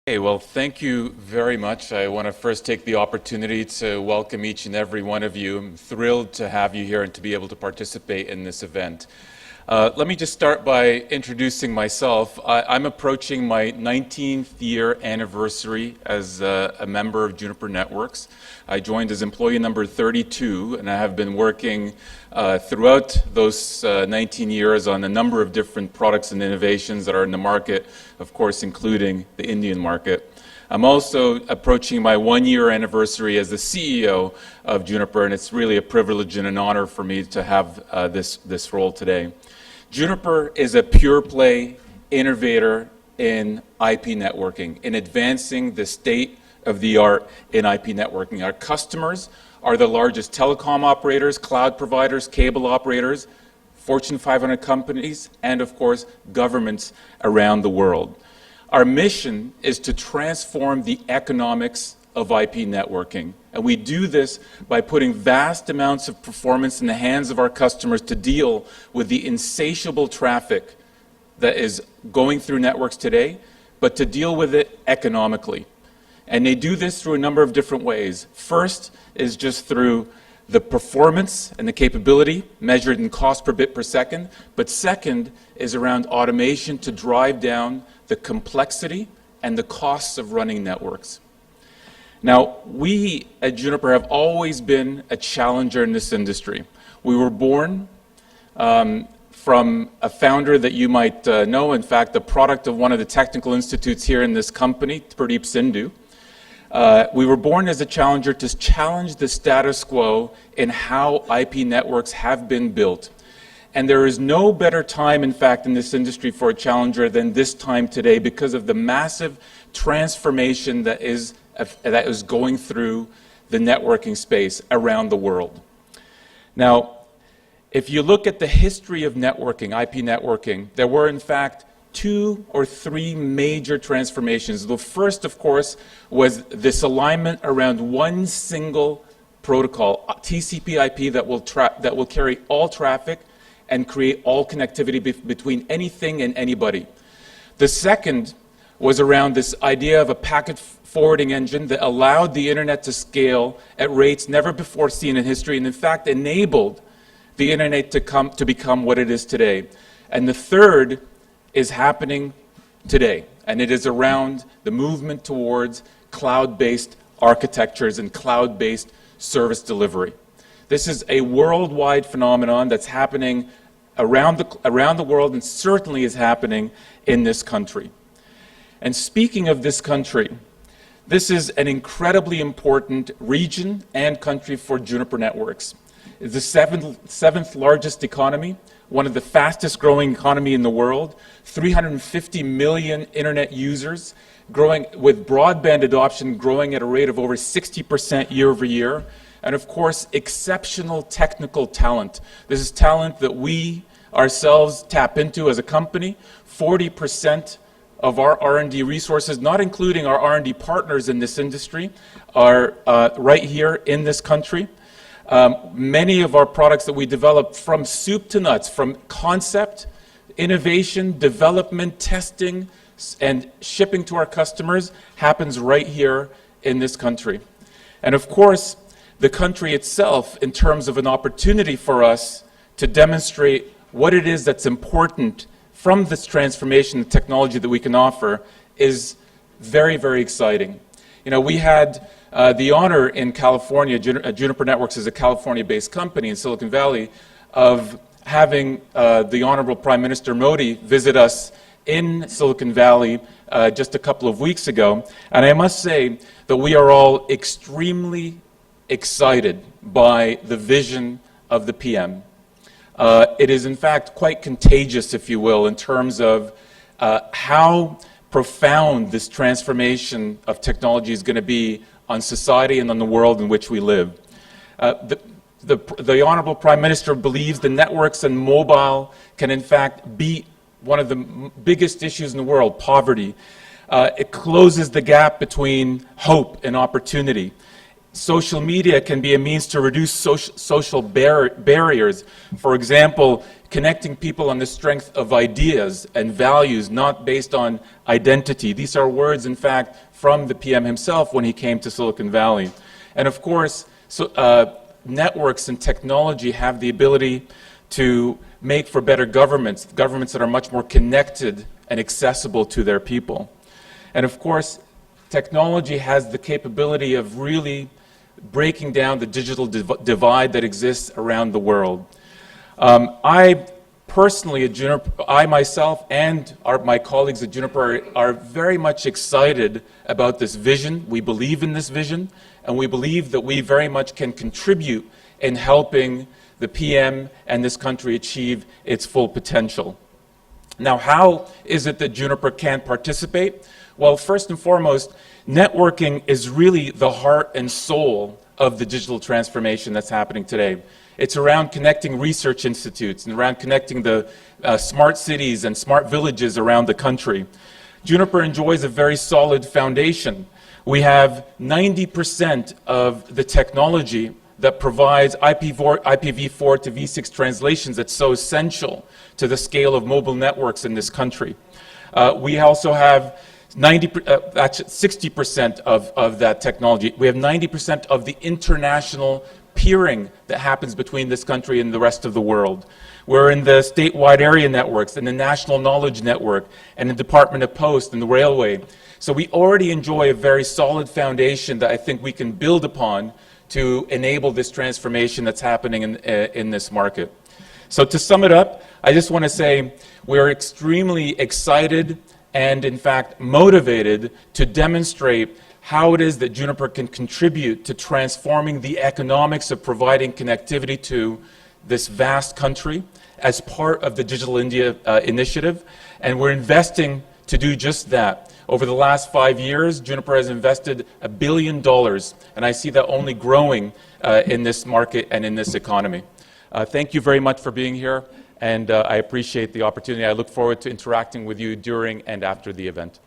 Hey, well, thank you very much. I want to first take the opportunity to welcome each and every one of you. I'm thrilled to have you here and to be able to participate in this event. Let me just start by introducing myself. I'm approaching my 19th year anniversary as a member of Juniper Networks. I joined as employee number 32, and I have been working throughout those 19 years on a number of different products and innovations that are in the market, of course, including the Indian market. I'm also approaching my one-year anniversary as the CEO of Juniper, and it's really a privilege and an honor for me to have this role today. Juniper is a pure-play innovator in IP networking, in advancing the state-of-the-art in IP networking. Our customers are the largest telecom operators, cloud providers, cable operators, Fortune 500 companies, and of course, governments around the world. Our mission is to transform the economics of IP networking. And we do this by putting vast amounts of performance in the hands of our customers to deal with the insatiable traffic that is going through networks today, but to deal with it economically. And they do this through a number of different ways. First is just through the performance and the capability measured in cost per bit per second. But second is around automation to drive down the complexity and the costs of running networks. Now, we at Juniper have always been a challenger in this industry. We were born from a founder that you might know, in fact, the product of one of the technical institutes here in this company, Pradeep Sindhu. We were born as a challenger to challenge the status quo in how IP networks have been built. And there is no better time, in fact, in this industry for a challenger than this time today because of the massive transformation that is going through the networking space around the world. Now, if you look at the history of networking, IP networking, there were, in fact, 2 or 3 major transformations. The first, of course, was this alignment around one single protocol, TCP/IP, that will carry all traffic and create all connectivity between anything and anybody. The second was around this idea of a packet forwarding engine that allowed the internet to scale at rates never before seen in history, and in fact enabled the internet to become what it is today. And the third is happening today, and it is around the movement towards cloud-based architectures and cloud-based service delivery. This is a worldwide phenomenon that's happening around the world and certainly is happening in this country. And speaking of this country, this is an incredibly important region and country for Juniper Networks. It's the seventh largest economy, one of the fastest growing economy in the world, 350 million internet users, growing with broadband adoption growing at a rate of over 60% year over year, and of course, exceptional technical talent. This is talent that we ourselves tap into as a company. 40% of our R&D resources, not including our R&D partners in this industry, are right here in this country. Many of our products that we develop from soup to nuts, from concept, innovation, development, testing, and shipping to our customers happens right here in this country. And of course, the country itself, in terms of an opportunity for us to demonstrate what it is that's important from this transformation of technology that we can offer, is very, very exciting. You know, we had the honor in California, Juniper Networks is a California-based company in Silicon Valley, of having the Honorable Prime Minister Modi visit us in Silicon Valley just a couple of weeks ago. And I must say that we are all extremely excited by the vision of the PM. It is in fact quite contagious, if you will, in terms of how profound this transformation of technology is going to be on society and on the world in which we live. The Honorable Prime Minister believes the networks and mobile can in fact beat one of the biggest issues in the world, poverty. It closes the gap between hope and opportunity. social media can be a means to reduce social barriers. For example, connecting people on the strength of ideas and values, not based on identity. These are words, in fact, from the PM himself when he came to Silicon Valley. And of course, networks and technology have the ability to make for better governments, governments that are much more connected and accessible to their people. And of course, technology has the capability of really breaking down the digital divide that exists around the world. I personally at Juniper, I myself and my colleagues at Juniper are very much excited about this vision. We believe in this vision, and we believe that we very much can contribute in helping the PM and this country achieve its full potential. Now, how is it that Juniper can participate? Well, first and foremost, networking is really the heart and soul of the digital transformation that's happening today. It's around connecting research institutes and around connecting the smart cities and smart villages around the country. Juniper enjoys a very solid foundation. We have 90% of the technology that provides IPv4 to v6 translations that's so essential to the scale of mobile networks in this country. We also have 60% of that technology. We have 90% of the international peering that happens between this country and the rest of the world. We're in the statewide area networks, and the National Knowledge Network, and the Department of Post, and the Railway. So we already enjoy a very solid foundation that I think we can build upon to enable this transformation that's happening in this market. So to sum it up, I just want to say we're extremely excited and in fact motivated to demonstrate how it is that Juniper can contribute to transforming the economics of providing connectivity to this vast country as part of the Digital India initiative. And we're investing to do just that. Over the last 5 years, Juniper has invested $1 billion, and I see that only growing in this market and in this economy. Thank you very much for being here, and I appreciate the opportunity. I look forward to interacting with you during and after the event.